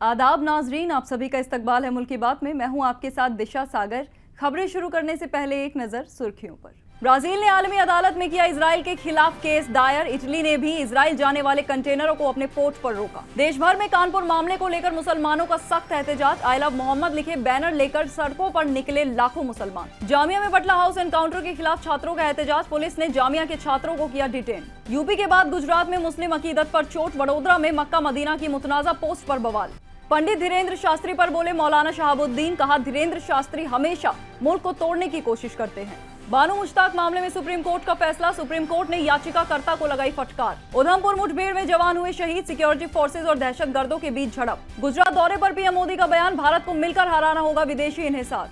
आदाब नाजरीन, आप सभी का इस्तकबाल है मुल्क की बात में। मैं हूं आपके साथ दिशा सागर। खबरें शुरू करने से पहले एक नजर सुर्खियों पर। ब्राजील ने आलमी अदालत में किया इजराइल के खिलाफ केस दायर। इटली ने भी इजराइल जाने वाले कंटेनरों को अपने पोर्ट पर रोका। देश भर में कानपुर मामले को लेकर मुसलमानों का सख्त एहतजाज। आई लव मोहम्मद लिखे बैनर लेकर सड़कों पर निकले लाखों मुसलमान। जामिया में बटला हाउस एनकाउंटर के खिलाफ छात्रों का एहतजाज। पुलिस ने जामिया के छात्रों को किया डिटेन। यूपी के बाद गुजरात में मुस्लिम अकीदत पर चोट। वडोदरा में मक्का मदीना की मुतनाजा पोस्ट पर बवाल। पंडित धीरेन्द्र शास्त्री पर बोले मौलाना शहाबुद्दीन, कहा धीरेन्द्र शास्त्री हमेशा मुल्क को तोड़ने की कोशिश करते हैं। बानू मुश्ताक मामले में सुप्रीम कोर्ट का फैसला। सुप्रीम कोर्ट ने याचिकाकर्ता को लगाई फटकार। उधमपुर मुठभेड़ में जवान हुए शहीद। सिक्योरिटी फोर्सेज और दहशतगर्दों के बीच झड़प। गुजरात दौरे पर पीएम मोदी का बयान, भारत को मिलकर हराना होगा विदेशी इन्हिसार।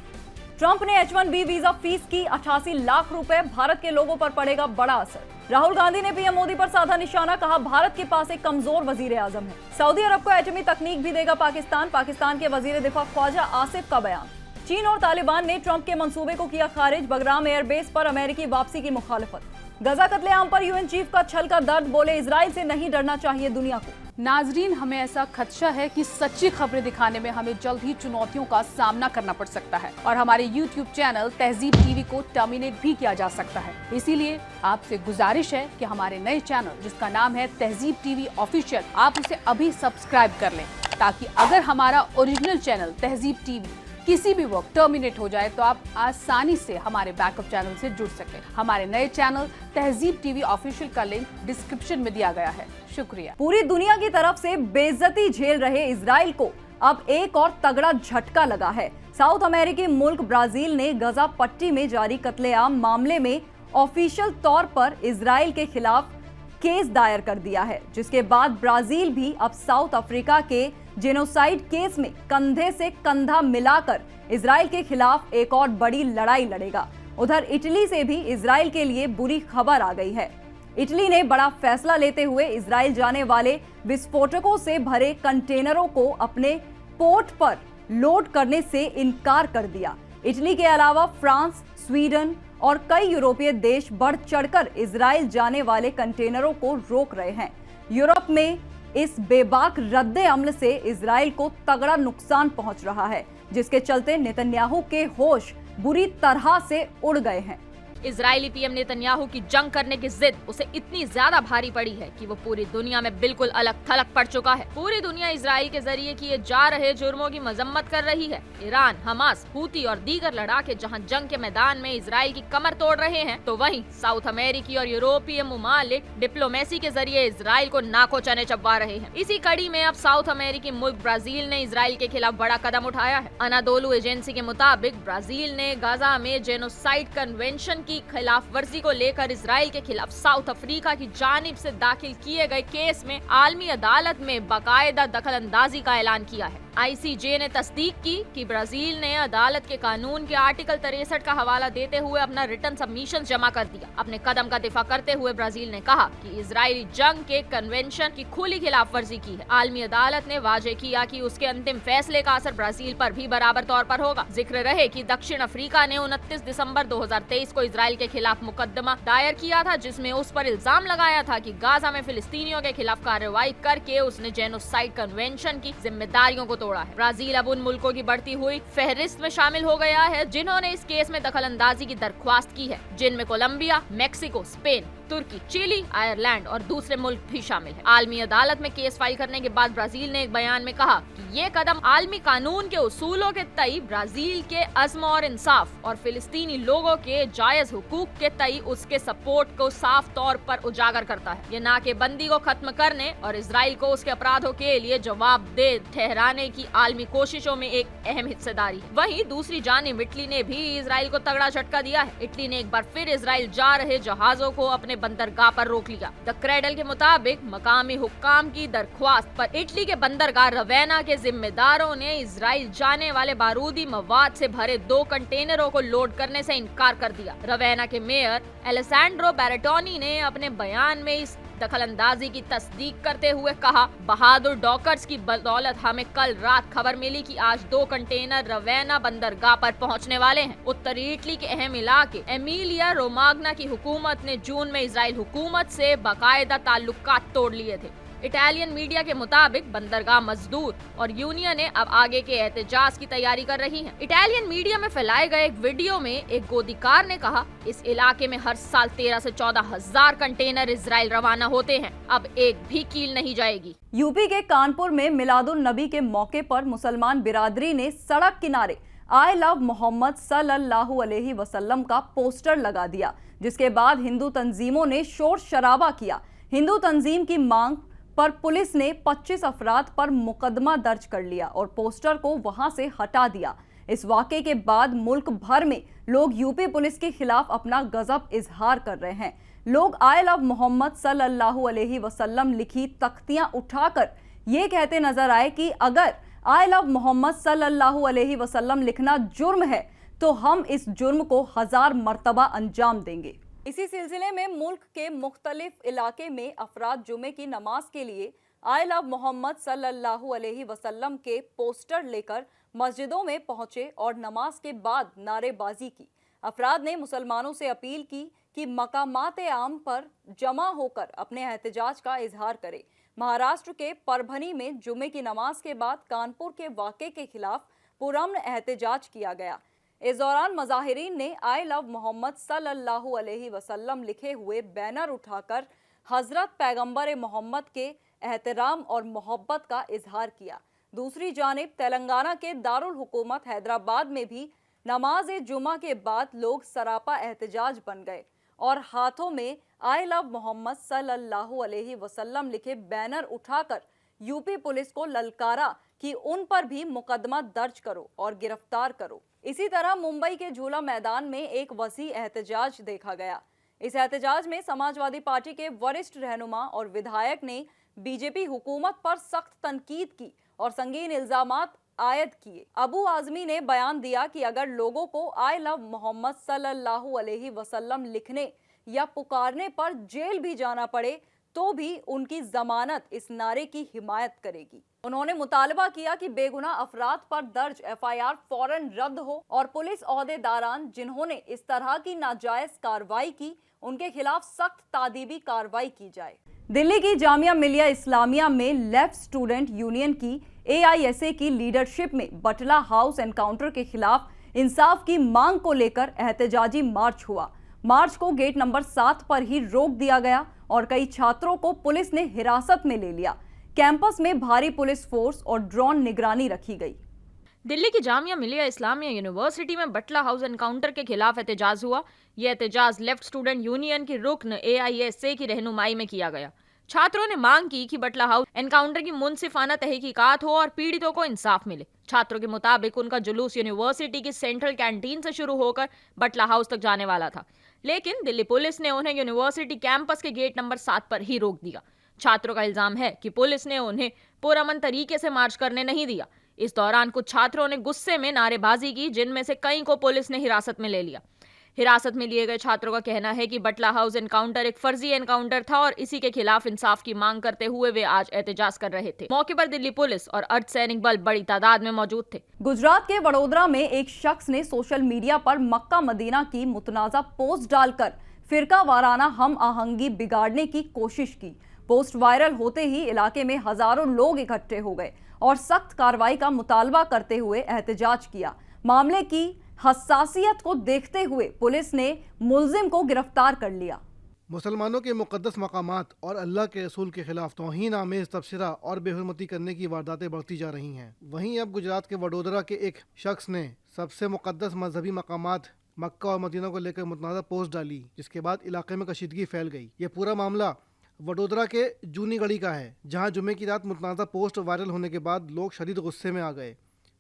ट्रंप ने H1B वीजा फीस की 88 लाख रुपए, भारत के लोगों पर पड़ेगा बड़ा असर। राहुल गांधी ने पीएम मोदी पर साधा निशाना, कहा भारत के पास एक कमजोर वजीर आजम है। सऊदी अरब को एटमी तकनीक भी देगा पाकिस्तान। पाकिस्तान के वजीर दिफा ख्वाजा आसिफ का बयान। चीन और तालिबान ने ट्रंप के मंसूबे को किया खारिज। बगराम एयरबेस पर अमेरिकी वापसी की मुखालफत। गजा कत्लेआम पर यूएन चीफ का छल का दर्द, बोले इजराइल से नहीं डरना चाहिए दुनिया को। नाजरीन, हमें ऐसा खदशा है कि सच्ची खबरें दिखाने में हमें जल्द ही चुनौतियों का सामना करना पड़ सकता है और हमारे YouTube चैनल तहजीब टीवी को टर्मिनेट भी किया जा सकता है। इसीलिए आपसे गुजारिश है कि हमारे नए चैनल जिसका नाम है तहजीब टीवी ऑफिशियल, आप उसे अभी सब्सक्राइब कर लें, ताकि अगर हमारा ओरिजिनल चैनल तहजीब टीवी किसी भी वक्त टर्मिनेट हो जाए तो आप आसानी से हमारे बैकअप चैनल से जुड़ सकें। हमारे नए चैनल तहजीब टीवी ऑफिशियल का लिंक डिस्क्रिप्शन में दिया गया है। शुक्रिया। पूरी दुनिया की तरफ से बेइज्जती झेल रहे इजराइल को अब एक और तगड़ा झटका लगा है। साउथ अमेरिकी मुल्क ब्राजील ने गजा पट्टी में जारी कत्लेआम मामले में ऑफिशियल तौर पर इजराइल के खिलाफ केस दायर कर दिया है, जिसके बाद ब्राजील भी अब साउथ अफ्रीका के जेनोसाइड केस में कंधे से कंधा मिलाकर इजराइल के खिलाफ एक और बड़ी लड़ाई लड़ेगा। उधर इटली से भी इजराइल के लिए बुरी खबर आ गई है। इटली ने बड़ा फैसला लेते हुए इजराइल जाने वाले विस्फोटकों से भरे कंटेनरों को अपने पोर्ट पर लोड करने से इनकार कर दिया। इटली के अलावा फ्रांस, स्वीडन और कई यूरोपीय देश बढ़ चढ़कर इजराइल जाने वाले कंटेनरों को रोक रहे हैं। यूरोप में इस बेबाक रद्दे अमल से इजराइल को तगड़ा नुकसान पहुंच रहा है, जिसके चलते नेतन्याहू के होश बुरी तरह से उड़ गए हैं। इजरायली पीएम नेतन्याहू की जंग करने की जिद उसे इतनी ज्यादा भारी पड़ी है कि वो पूरी दुनिया में बिल्कुल अलग थलग पड़ चुका है। पूरी दुनिया इजराइल के जरिए किए जा रहे जुर्मों की मजम्मत कर रही है। ईरान, हमास, हूती और दीगर लड़ाके जहां जंग के मैदान में इजराइल की कमर तोड़ रहे हैं, तो वहीं साउथ अमेरिकी और यूरोपीय मुमालिक डिप्लोमेसी के जरिए इजराइल को नाको चने चबवा रहे हैं। इसी कड़ी में अब साउथ अमेरिकी मुल्क ब्राजील ने इजराइल के खिलाफ बड़ा कदम उठाया है। अनादोलू एजेंसी के मुताबिक ब्राजील ने गाजा में जेनोसाइड कन्वेंशन की खिलाफ वर्जी को लेकर इजराइल के खिलाफ साउथ अफ्रीका की जानिब से दाखिल किए गए केस में आलमी अदालत में बाकायदा दखलंदाजी का ऐलान किया है। ICJ ने तस्दीक की कि ब्राजील ने अदालत के कानून के आर्टिकल 63 का हवाला देते हुए अपना रिटर्न सबमिशन जमा कर दिया। अपने कदम का दिफा करते हुए ब्राजील ने कहा कि इजरायली जंग के कन्वेंशन की खुली खिलाफ वर्जी की है। आलमी अदालत ने वाजे किया कि उसके अंतिम फैसले का असर ब्राजील पर भी बराबर तौर पर होगा। जिक्र रहे कि दक्षिण अफ्रीका ने 29 दिसंबर 2023 को इजराइल के खिलाफ मुकदमा दायर किया था, जिसमें उस पर इल्जाम लगाया था कि गाजा में फिलिस्तीनियों के खिलाफ कार्रवाई करके उसने जेनोसाइड कन्वेंशन की जिम्मेदारियों को तोड़ा है। ब्राजील अब उन मुल्कों की बढ़ती हुई फहरिस्त में शामिल हो गया है जिन्होंने इस केस में दखलंदाजी की दरख्वास्त की है, जिनमें कोलंबिया, मेक्सिको, स्पेन, तुर्की, चिली, आयरलैंड और दूसरे मुल्क भी शामिल हैं। आलमी अदालत में केस फाइल करने के बाद ब्राजील ने एक बयान में कहा कि ये कदम आलमी कानून के उसूलों के तई ब्राजील के अज़्म और इंसाफ और फिलिस्तीनी लोगों के जायज हुकूक के तई उसके सपोर्ट को साफ तौर पर उजागर करता है। ये नाकेबंदी को खत्म करने और इजराइल को उसके अपराधों के लिए जवाबदेह ठहराने की आलमी कोशिशों में एक अहम हिस्सेदारी है। वहीं दूसरी जानिब इटली ने भी इजराइल को तगड़ा झटका दिया है। इटली ने एक बार फिर इजराइल जा रहे जहाजों को अपने बंदरगाह पर रोक लिया। द क्रेडल के मुताबिक मकामी हुक्काम की दरख्वास्त पर इटली के बंदरगाह रवैना के जिम्मेदारों ने इजराइल जाने वाले बारूदी मवाद से भरे 2 कंटेनरों को लोड करने से इनकार कर दिया। रवैना के मेयर एलेसैंड्रो बैरेटोनी ने अपने बयान में इस दखलंदाजी की तस्दीक करते हुए कहा, बहादुर डॉकर्स की बदौलत हमें कल रात खबर मिली कि आज 2 कंटेनर रवैना बंदरगाह पर पहुंचने वाले हैं। उत्तरी इटली के अहम इलाके एमिलिया रोमाग्ना की हुकूमत ने जून में इजराइल हुकूमत से बाकायदा ताल्लुकात तोड़ लिए थे। इटालियन मीडिया के मुताबिक बंदरगाह मजदूर और यूनियन ने अब आगे के एहतजाज की तैयारी कर रही हैं। इटालियन मीडिया में फैलाए गए एक वीडियो में एक गोदीकार ने कहा, इस इलाके में हर साल 13 से 14 हजार कंटेनर इजराइल रवाना होते हैं, अब एक भी कील नहीं जाएगी। यूपी के कानपुर में मिलादुन नबी के मौके पर मुसलमान बिरादरी ने सड़क किनारे आई लव मोहम्मद सल्लल्लाहु अलैहि वसल्लम का पोस्टर लगा दिया, जिसके बाद हिंदू तंजीमों ने शोर शराबा किया। हिंदू तंजीम की मांग पर पुलिस ने 25 अफराद पर मुकदमा दर्ज कर लिया और पोस्टर को वहां से हटा दिया। इस वाकये के बाद मुल्क भर में लोग यूपी पुलिस के खिलाफ अपना गजब इजहार कर रहे हैं। लोग आई लव मोहम्मद सल्लल्लाहु अलैहि वसल्लम लिखी तख्तियां उठाकर ये कहते नजर आए कि अगर आई लव मोहम्मद सल्लल्लाहु अलैहि वसल्लम लिखना जुर्म है तो हम इस जुर्म को 1000 मर्तबा अंजाम देंगे। इसी सिलसिले में मुल्क के मुख्तलिफ इलाके में अफराद जुमे की नमाज के लिए आई लव मोहम्मद सल्लल्लाहु अलैहि वसल्लम के पोस्टर लेकर मस्जिदों में पहुंचे और नमाज के बाद नारेबाजी की। अफराद ने मुसलमानों से अपील की कि मकामात आम पर जमा होकर अपने एहतजाज का इजहार करें। महाराष्ट्र के परभनी में जुमे की नमाज के बाद कानपुर के वाक़े के खिलाफ पुरअमन एहतजाज किया गया। इस दौरान मुजाहिरीन ने आई लव मोहम्मद सल्लल्लाहु अलैहि वसल्लम लिखे हुए बैनर उठाकर हजरत पैगंबर मोहम्मद के एहतराम और मोहब्बत का इजहार किया। दूसरी जानिब तेलंगाना के दारुल हुकूमत हैदराबाद में भी नमाज जुमा के बाद लोग सरापा एहतजाज बन गए और हाथों में आई लव मोहम्मद सल्लल्लाहु अलैहि वसल्लम लिखे बैनर उठाकर यूपी पुलिस को ललकारा कि उन पर भी मुकदमा दर्ज करो और गिरफ्तार करो। इसी तरह मुंबई के झूला मैदान में एक वसी एहतजाज देखा गया। इस एहतजाज में समाजवादी पार्टी के वरिष्ठ रहनुमा और विधायक ने बीजेपी हुकूमत पर सख्त तनकीद की और संगीन इल्जामात आयद किए। अबू आजमी ने बयान दिया कि अगर लोगों को आई लव मोहम्मद सल्लल्लाहु अलैहि वसल्लम लिखने या पुकारने पर जेल भी जाना पड़े तो भी उनकी जमानत इस नारे की हिमायत करेगी। उन्होंने मुतालबा किया कि बेगुनाह अफराद पर दर्ज एफआईआर फौरन रद्द हो और पुलिस ओहदेदारान जिन्होंने इस तरह की नाजायज कार्रवाई की उनके खिलाफ सख्त तादीबी कार्रवाई की जाए। दिल्ली की जामिया मिलिया इस्लामिया में लेफ्ट स्टूडेंट यूनियन की AISA की लीडरशिप में बटला हाउस एनकाउंटर के खिलाफ इंसाफ की मांग को लेकर एहतजाजी मार्च हुआ। मार्च को गेट नंबर 7 पर ही रोक दिया गया और कई छात्रों को पुलिस ने हिरासत में ले लिया। कैंपस में भारी पुलिस फोर्स और ड्रोन निगरानी रखी गई। दिल्ली की जामिया मिलिया इस्लामिया यूनिवर्सिटी में बटला हाउस एनकाउंटर के खिलाफ एहतजाज हुआ। यह एहतजाज लेफ्ट स्टूडेंट यूनियन की रुकन AISA की रहनुमाई में किया गया। छात्रों ने मांग की कि बटला हाउस एनकाउंटर की मुनसिफाना तहकीकात हो और पीड़ितों को इंसाफ मिले। छात्रों के मुताबिक उनका जुलूस यूनिवर्सिटी की सेंट्रल कैंटीन से शुरू होकर बटला हाउस तक जाने वाला था, लेकिन दिल्ली पुलिस ने उन्हें यूनिवर्सिटी कैंपस के गेट नंबर 7 पर ही रोक दिया। छात्रों का इल्जाम है कि पुलिस ने उन्हें पुरअमन तरीके से मार्च करने नहीं दिया। इस दौरान कुछ छात्रों ने गुस्से में नारेबाजी की, जिनमें से कई को पुलिस ने हिरासत में ले लिया। हिरासत में लिए गए छात्रों का कहना है कि बटला हाउस एनकाउंटर एक फर्जी एनकाउंटर था और इसी के खिलाफ इंसाफ की मांग करते हुए वे आज एहतजाज कर रहे थे। मौके पर दिल्ली पुलिस और अर्धसैनिक बल बड़ी तादाद में मौजूद थे। गुजरात के वडोदरा में एक शख्स ने सोशल मीडिया पर मक्का मदीना की मुतनाज़ा पोस्ट डालकर फिरका वाराना हम आहंगी बिगाड़ने की कोशिश की। पोस्ट वायरल होते ही इलाके में हजारों लोग इकट्ठे हो गए और सख्त कार्रवाई का मुतालबा करते हुए एहतजाज किया। मामले की हसासियत को देखते हुए पुलिस ने मुलजिम को गिरफ्तार कर लिया। मुसलमानों के मुक़द्दस मकामात और अल्लाह के रसूल के खिलाफ तौहीन आमेज़ तबसरा और बेहुरमती करने की वारदातें बढ़ती जा रही हैं। वहीं अब गुजरात के वडोदरा के एक शख्स ने सबसे मुक़द्दस मजहबी मकामात मक्का और मदीना को लेकर मुतनाज़ा पोस्ट डाली, जिसके बाद इलाके में कशीदगी फैल गई। ये पूरा मामला वडोदरा के जूनी गली का है, जहां जुमे की रात मुतनाज़ा पोस्ट वायरल होने के बाद लोग शदीद गुस्से में आ गए।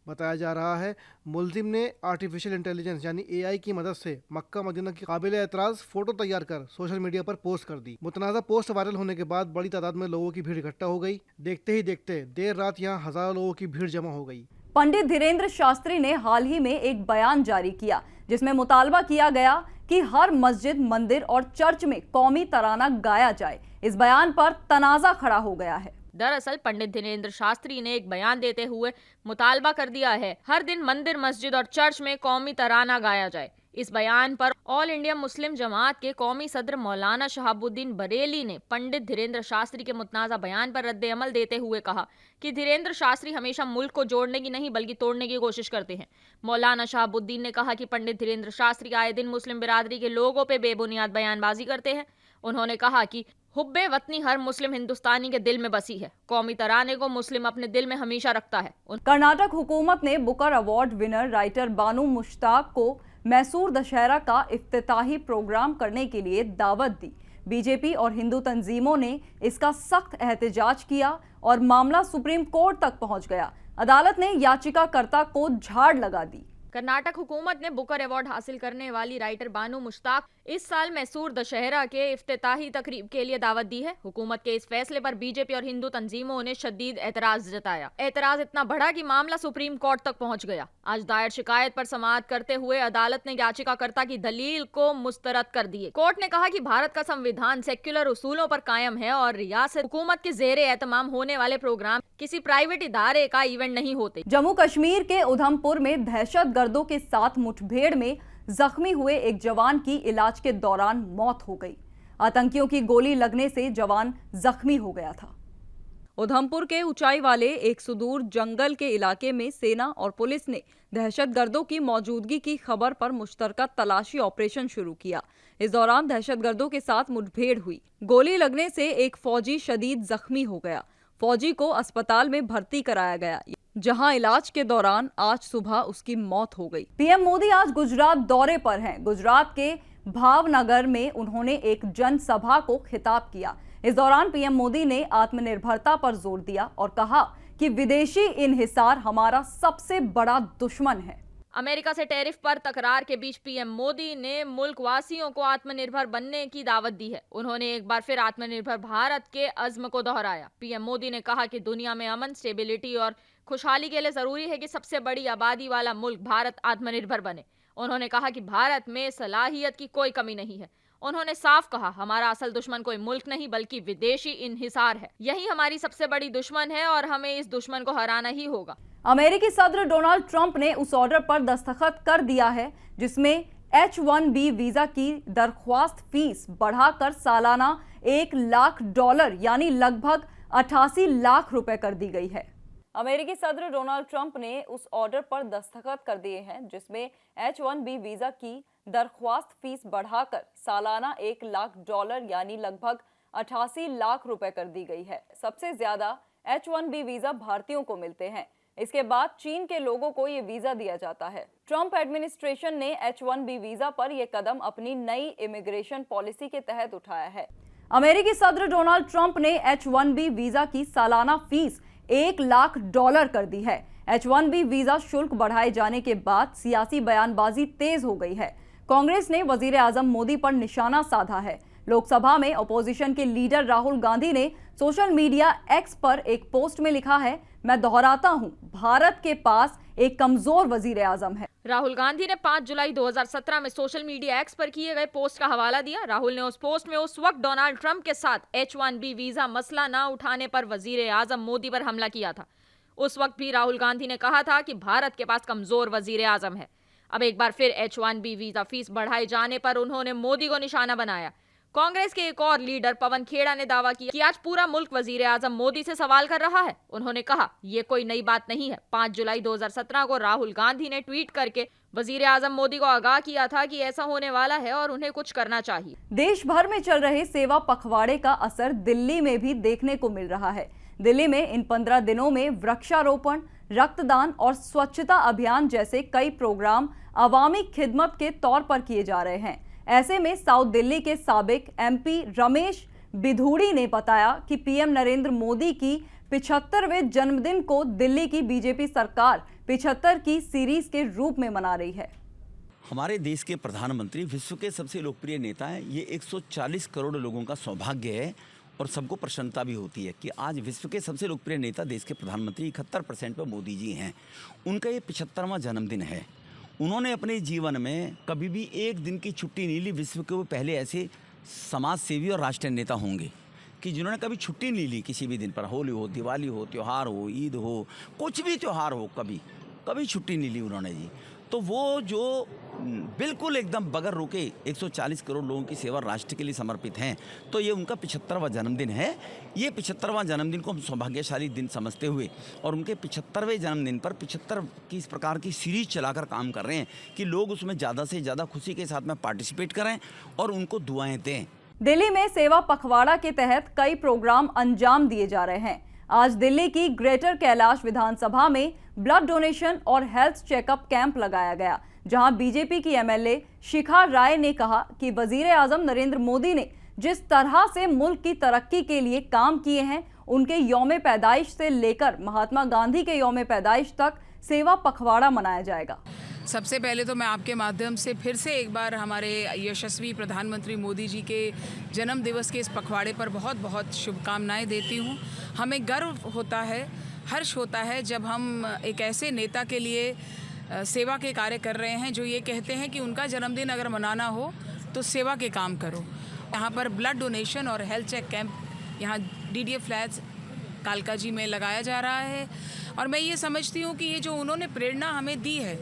बताया जा रहा है मुलजिम ने आर्टिफिशियल इंटेलिजेंस यानी AI की मदद से मक्का मदीना की काबिल एतराज़ फोटो तैयार कर सोशल मीडिया पर पोस्ट कर दी। मुतनाज़ा पोस्ट वायरल होने के बाद बड़ी तादाद में लोगों की भीड़ इकट्ठा हो गई। देखते ही देखते देर रात यहाँ हजारों लोगों की भीड़ जमा हो गई। पंडित धीरेन्द्र शास्त्री ने हाल ही में एक बयान जारी किया जिसमें मुतालबा किया गया कि हर मस्जिद, मंदिर और चर्च में कौमी तराना गाया जाए। इस बयान पर तनाज़ा खड़ा हो गया है। दरअसल पंडित धीरेन्द्र शास्त्री ने एक बयान देते हुए मुतालबा कर दिया है हर दिन मंदिर, मस्जिद और चर्च में कौमी तराना गाया जाए। इस बयान पर ऑल इंडिया मुस्लिम जमात के कौमी सदर मौलाना शहाबुद्दीन बरेली ने पंडित धीरेन्द्र शास्त्री के मुतनाज़ा बयान पर रद्द अमल देते हुए कहा कि धीरेन्द्र शास्त्री हमेशा मुल्क को जोड़ने की नहीं बल्कि तोड़ने की कोशिश करते हैं। मौलाना शहाबुद्दीन ने कहा कि पंडित धीरेन्द्र शास्त्री आए दिन मुस्लिम बिरादरी के लोगों पे बेबुनियाद बयानबाजी करते हैं। उन्होंने कहा कि हुब्बे वतनी हर मुस्लिम हिंदुस्तानी के दिल में बसी है। कौमी तराने को मुस्लिम अपने दिल में हमेशा रखता है। कर्नाटक हुकूमत ने बुकर अवार्ड विनर राइटर बानू मुश्ताक को मैसूर दशहरा का इफ्तिताही प्रोग्राम करने के लिए दावत दी। बीजेपी और हिंदू तंजीमों ने इसका सख्त एहतजाज किया और मामला सुप्रीम कोर्ट तक पहुंच गया। अदालत ने याचिकाकर्ता को झाड़ लगा दी। कर्नाटक हुकूमत ने बुकर अवार्ड हासिल करने वाली राइटर बानू मुश्ताक इस साल मैसूर दशहरा के इफ्तिताही तकरीब के लिए दावत दी है। हुकूमत के इस फैसले पर बीजेपी और हिंदू तंजीमों ने शदीद एतराज जताया। एतराज इतना बढ़ा कि मामला सुप्रीम कोर्ट तक पहुंच गया। आज दायर शिकायत पर समाअत करते हुए अदालत ने याचिकाकर्ता की दलील को मुस्तरद कर दिए। कोर्ट ने कहा कि भारत का संविधान सेक्युलर उसूलों पर कायम है और रियासत हुकूमत के जेर एहतमाम होने वाले प्रोग्राम किसी प्राइवेट इदारे का इवेंट नहीं होते। जम्मू कश्मीर के उधमपुर में दहशतगर्दों के साथ मुठभेड़ में जख्मी हुए एक जवान की इलाज के दौरान मौत हो गई। आतंकियों की गोली लगने से जवान जख्मी हो गया था। उधमपुर के ऊंचाई वाले एक सुदूर जंगल के इलाके में सेना और पुलिस ने दहशतगर्दों की मौजूदगी की खबर पर मुश्तरका तलाशी ऑपरेशन शुरू किया। इस दौरान दहशतगर्दों के साथ मुठभेड़ हुई। गोली लगने से एक फौजी शदीद जख्मी हो गया। फौजी को अस्पताल में भर्ती कराया गया, जहां इलाज के दौरान आज सुबह उसकी मौत हो गई। पीएम मोदी आज गुजरात दौरे पर हैं। गुजरात के भावनगर में उन्होंने एक जनसभा को खिताब किया। इस दौरान पीएम मोदी ने आत्मनिर्भरता पर जोर दिया और कहा कि विदेशी इन्हिसार हमारा सबसे बड़ा दुश्मन है। अमेरिका से टैरिफ पर तकरार के बीच पीएम मोदी ने मुल्क वासियों को आत्मनिर्भर बनने की दावत दी है। उन्होंने एक बार फिर आत्मनिर्भर भारत के अज़्म को दोहराया। पीएम मोदी ने कहा कि दुनिया में अमन, स्टेबिलिटी और खुशहाली के लिए जरूरी है कि सबसे बड़ी आबादी वाला मुल्क भारत आत्मनिर्भर बने। उन्होंने कहा कि भारत में सलाहियत की कोई कमी नहीं है। उन्होंने साफ कहा, हमारा असल दुश्मन कोई मुल्क नहीं बल्कि विदेशी इन्हिसार है। यही हमारी सबसे बड़ी दुश्मन है और हमें इस दुश्मन को हराना ही होगा। अमेरिकी सदर डोनाल्ड ट्रंप ने उस ऑर्डर पर दस्तखत कर दिया है जिसमें H-1B वीजा की दरख्वास्त फीस बढ़ाकर सालाना $1 लाख यानी लगभग 88 लाख रुपए कर दी गई है। अमेरिकी सदर डोनाल्ड ट्रंप ने उस ऑर्डर पर दस्तखत कर दिए हैं जिसमें H-1B वीजा की दरख्वास्त फीस बढ़ाकर सालाना $1 लाख यानी लगभग 88 लाख रुपए कर दी गई है। सबसे ज्यादा H-1B वीजा भारतीयों को मिलते हैं। इसके बाद चीन के लोगों को ये वीजा दिया जाता है। ट्रंप एडमिनिस्ट्रेशन ने H-1B वीजा पर यह कदम अपनी नई इमिग्रेशन पॉलिसी के तहत उठाया है। अमेरिकी सदर डोनाल्ड ट्रंप ने H-1B वीजा की सालाना फीस $1 लाख कर दी है। H-1B वीजा शुल्क बढ़ाए जाने के बाद सियासी बयानबाजी तेज हो गई है। कांग्रेस ने वजीर आजम मोदी पर निशाना साधा है। लोकसभा में अपोजिशन के लीडर राहुल गांधी ने सोशल मीडिया एक्स पर एक पोस्ट में लिखा है, मैं दोहराता हूं, भारत के पास एक कमजोर वजीर आजम है। राहुल गांधी ने 5 जुलाई 2017 में सोशल मीडिया एक्स पर किए गए पोस्ट का हवाला दिया। राहुल ने उस पोस्ट में उस वक्त डोनाल्ड ट्रंप के साथ H-1B वीजा मसला न उठाने पर वजीर आजम मोदी पर हमला किया था। उस वक्त भी राहुल गांधी ने कहा था कि भारत के पास कमजोर वजीर आजम है। अब एक बार फिर H-1B वीजा फीस बढ़ाए जाने पर उन्होंने मोदी को निशाना बनाया। कांग्रेस के एक और लीडर पवन खेड़ा ने दावा किया कि आज पूरा मुल्क वजीर आजम मोदी से सवाल कर रहा है। उन्होंने कहा, ये कोई नई बात नहीं है। 5 जुलाई 2017 को राहुल गांधी ने ट्वीट करके वजीर आजम मोदी को आगाह किया था कि ऐसा होने वाला है और उन्हें कुछ करना चाहिए। देश भर में चल रहे सेवा पखवाड़े का असर दिल्ली में भी देखने को मिल रहा है। दिल्ली में इन 15 दिनों में वृक्षारोपण, रक्तदान और स्वच्छता अभियान जैसे कई प्रोग्राम अवामी खिदमत के तौर पर किए जा रहे हैं। ऐसे में साउथ दिल्ली के साबिक MP रमेश बिधूड़ी ने बताया कि पीएम नरेंद्र मोदी की 75वें जन्मदिन को दिल्ली की बीजेपी सरकार 75 की सीरीज के रूप में मना रही है। हमारे देश के प्रधानमंत्री विश्व के सबसे लोकप्रिय नेता हैं। ये 140 करोड़ लोगों का सौभाग्य है और सबको प्रसन्नता भी होती है कि आज विश्व के सबसे लोकप्रिय नेता देश के प्रधानमंत्री 71% पर मोदी जी हैं। उनका ये 75वां जन्मदिन है। उन्होंने अपने जीवन में कभी भी एक दिन की छुट्टी नहीं ली। विश्व के वो पहले ऐसे समाज सेवी और राष्ट्रीय नेता होंगे कि जिन्होंने कभी छुट्टी नहीं ली किसी भी दिन पर, होली हो, दिवाली हो, त्यौहार हो, ईद हो, कुछ भी त्यौहार हो, कभी छुट्टी नहीं ली उन्होंने जी। तो वो जो बिल्कुल एकदम बगैर रुके 140 करोड़ लोगों की सेवा राष्ट्र के लिए समर्पित हैं, तो ये उनका 75वां जन्मदिन है। ये 75वां जन्मदिन को हम सौभाग्यशाली दिन समझते हुए और उनके 75वें जन्मदिन पर 75 की इस प्रकार की सीरीज चलाकर काम कर रहे हैं कि लोग उसमें ज़्यादा से ज़्यादा खुशी के साथ में पार्टिसिपेट करें और उनको दुआएं दें। दिल्ली में सेवा पखवाड़ा के तहत कई प्रोग्राम अंजाम दिए जा रहे हैं। आज दिल्ली की ग्रेटर कैलाश विधानसभा में ब्लड डोनेशन और हेल्थ चेकअप कैंप लगाया गया, जहां बीजेपी की एमएलए शिखा राय ने कहा कि वजीर आजम नरेंद्र मोदी ने जिस तरह से मुल्क की तरक्की के लिए काम किए हैं, उनके यौम पैदाइश से लेकर महात्मा गांधी के यौम पैदाइश तक सेवा पखवाड़ा मनाया जाएगा। सबसे पहले तो मैं आपके माध्यम से फिर से एक बार हमारे यशस्वी प्रधानमंत्री मोदी जी के जन्म दिवस के इस पखवाड़े पर बहुत बहुत शुभकामनाएं देती हूं। हमें गर्व होता है, हर्ष होता है जब हम एक ऐसे नेता के लिए सेवा के कार्य कर रहे हैं जो ये कहते हैं कि उनका जन्मदिन अगर मनाना हो तो सेवा के काम करो। यहाँ पर ब्लड डोनेशन और हेल्थ चेक कैंप यहाँ DDA फ्लैट्स कालका जी में लगाया जा रहा है और मैं ये समझती हूँ कि ये जो उन्होंने प्रेरणा हमें दी है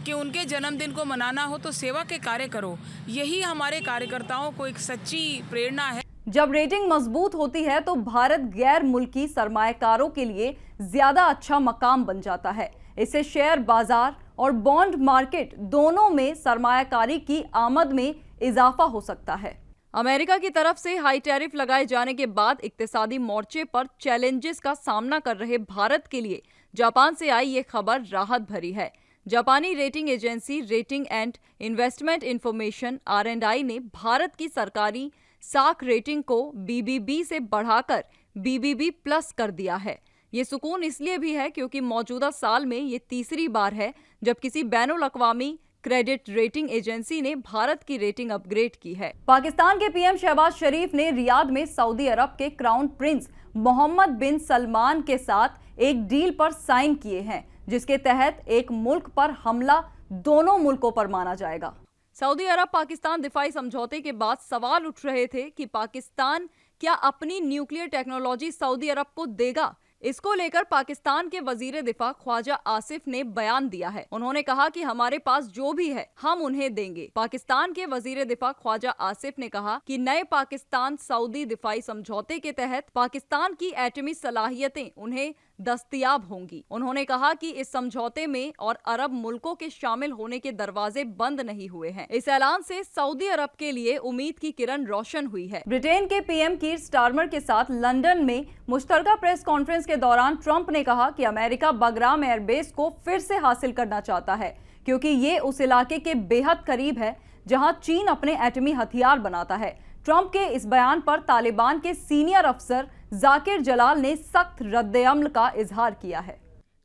कि उनके जन्मदिन को मनाना हो तो सेवा के कार्य करो, यही हमारे कार्यकर्ताओं को एक सच्ची प्रेरणा है। जब रेटिंग मजबूत होती है तो भारत गैर मुल्की सरमायाकारों के लिए ज्यादा अच्छा मकाम बन जाता है। इससे शेयर बाजार और बॉन्ड मार्केट दोनों में सरमायाकारी की आमद में इजाफा हो सकता है। अमेरिका की तरफ से हाई टैरिफ लगाए जाने के बाद इक्तिसादी मोर्चे पर चैलेंजेस का सामना कर रहे भारत के लिए जापान से आई ये खबर राहत भरी है। जापानी rating agency rating and investment information R&I ने भारत की सरकारी साख रेटिंग को BBB से बढ़ाकर BBB+ कर दिया है। ये सुकून इसलिए भी है क्योंकि मौजूदा साल में ये तीसरी बार है जब किसी बैनुल अक़वामी क्रेडिट रेटिंग एजेंसी ने भारत की रेटिंग अपग्रेड की है। पाकिस्तान के PM शहबाज शरीफ ने रियाद में सऊदी अरब के क्राउन प्रिंस मोहम्मद बिन सलमान के साथ एक डील पर साइन किए हैं, जिसके तहत एक मुल्क पर हमला दोनों मुल्कों पर माना जाएगा। सऊदी अरब पाकिस्तान दिफाई समझौते के बाद सवाल उठ रहे थे कि पाकिस्तान क्या अपनी न्यूक्लियर टेक्नोलॉजी सऊदी अरब को देगा। इसको लेकर पाकिस्तान के वजीर दिफा ख्वाजा आसिफ ने बयान दिया है। उन्होंने कहा कि हमारे पास जो भी है हम उन्हें देंगे। पाकिस्तान के वजीर दिफा ख्वाजा आसिफ ने कहा कि नए पाकिस्तान सऊदी दिफाई समझौते के तहत पाकिस्तान की एटमी सलाहियतें उन्हें दस्तयाब होंगी। उन्होंने कहा कि इस समझौते में और अरब मुल्कों के शामिल होने के दरवाजे बंद नहीं हुए हैं। इस ऐलान से सऊदी अरब के लिए उम्मीद की किरण रोशन हुई है। ब्रिटेन के PM कीर स्टारमर के साथ लंदन में मुश्तरका प्रेस कॉन्फ्रेंस के दौरान ट्रंप ने कहा कि अमेरिका बगराम एयरबेस को फिर से हासिल करना चाहता है, क्योंकि ये उस इलाके के बेहद करीब है जहां चीन अपने एटमी हथियार बनाता है। ट्रंप के इस बयान पर तालिबान के सीनियर अफसर जाकिर जलाल ने सख्त रद्द-ए-अमल का इजहार किया है।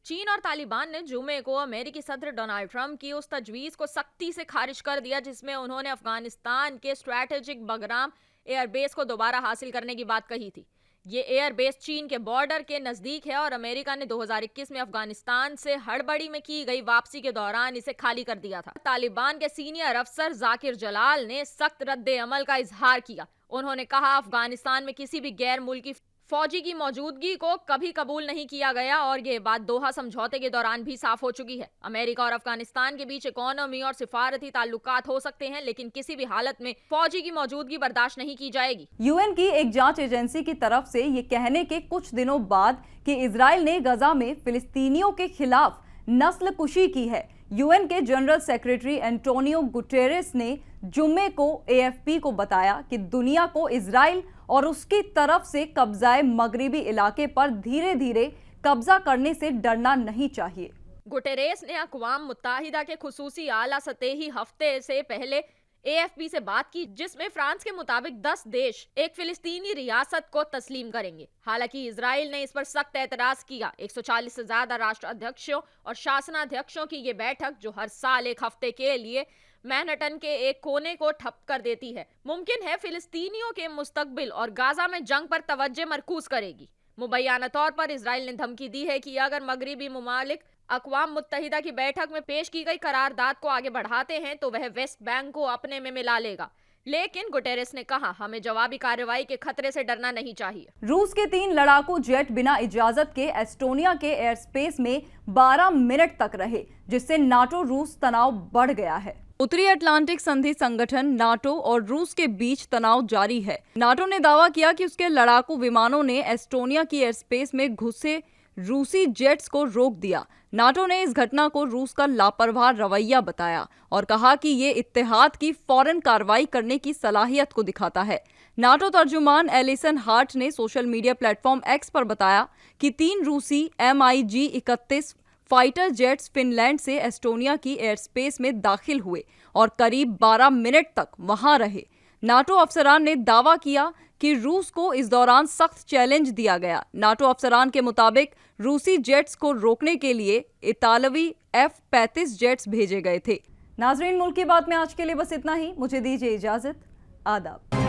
चीन और तालिबान ने जुमे को अमेरिकी सदर डोनाल्ड ट्रंप की उस तजवीज को सख्ती से खारिज कर दिया जिसमें उन्होंने अफगानिस्तान के स्ट्रैटेजिक बगराम एयरबेस को दोबारा हासिल करने की बात कही थी। ये एयरबेस चीन के बॉर्डर के नजदीक है और अमेरिका ने 2021 में अफगानिस्तान से हड़बड़ी में की गई वापसी के दौरान इसे खाली कर दिया था। तालिबान के सीनियर अफसर जाकिर जलाल ने सख्त रद्द-ए-अमल का इजहार किया। उन्होंने कहा अफगानिस्तान में किसी भी गैर मुल्की फौजी की मौजूदगी को कभी कबूल नहीं किया गया और ये बात दोहा समझौते के दौरान भी साफ हो चुकी है। अमेरिका और अफगानिस्तान के बीच इकोनॉमी और सिफारती ताल्लुकात हो सकते हैं, लेकिन किसी भी हालत में फौजी की मौजूदगी बर्दाश्त नहीं की जाएगी। UN की एक जांच एजेंसी की तरफ से ये कहने के कुछ दिनों बाद कि इजराइल ने गजा में फिलिस्तीनियों के खिलाफ नस्लकुशी की है, UN के जनरल सेक्रेटरी एंटोनियो गुटेरेस ने जुम्मे को AFP को बताया कि दुनिया को इजराइल और उसकी तरफ से कब्जाए मगरिबी इलाके पर धीरे धीरे कब्जा करने से डरना नहीं चाहिए। गुटेरेस ने अक़वाम मुत्तहिदा के खुसूसी आला सतही हफ्ते से पहले AFP से बात की, जिसमें फ्रांस के मुताबिक 10 देश एक फिलिस्तीनी रियासत को तस्लीम करेंगे। हालांकि इजराइल ने इस पर सख्त एतराज किया। 140 से ज्यादा राष्ट्र अध्यक्षों और शासनाध्यक्षों की ये बैठक, जो हर साल एक हफ्ते के लिए मैनहट्टन के एक कोने को ठप कर देती है, मुमकिन है फिलिस्तीनियों के मुस्तकबिल और गाजा में जंग पर तवज्जो मरकूज करेगी। मुबैना तौर पर इजराइल ने धमकी दी है कि अगर मगरिबी मुमालिक अक़वाम मुत्तहिदा की बैठक में पेश की गई करारदाद को आगे बढ़ाते हैं तो वह वेस्ट बैंक को अपने में मिला लेगा। लेकिन गुटेरेस ने कहा, हमें जवाबी कार्रवाई के खतरे से डरना नहीं चाहिए। रूस के 3 लड़ाकू जेट बिना इजाजत के एस्टोनिया के एयर स्पेस में 12 मिनट तक रहे, जिससे नाटो रूस तनाव बढ़ गया है। उत्तरी अटलांटिक संधि संगठन नाटो और रूस के बीच तनाव जारी है। नाटो ने दावा किया कि उसके लड़ाकू विमानों ने एस्टोनिया की एयर स्पेस में घुसे रूसी जेट्स को रोक दिया। नाटो ने इस घटना को रूस का लापरवाह रवैया बताया और कहा कि ये इत्तेहाद की फौरन कार्रवाई करने की सलाहियत को दिखाता है। नाटो तर्जुमान एलिसन हार्ट ने सोशल मीडिया प्लेटफॉर्म एक्स पर बताया कि 3 रूसी MiG-31 फाइटर जेट्स फिनलैंड से एस्टोनिया की एयर स्पेस में दाखिल हुए और करीब 12 मिनट तक वहां रहे। नाटो अफसरान ने दावा किया कि रूस को इस दौरान सख्त चैलेंज दिया गया। नाटो अफसरान के मुताबिक रूसी जेट्स को रोकने के लिए इतालवी F-35 जेट्स भेजे गए थे। नाजरीन, मुल्क की बात में आज के लिए बस इतना ही। मुझे दीजिए इजाजत। आदाब।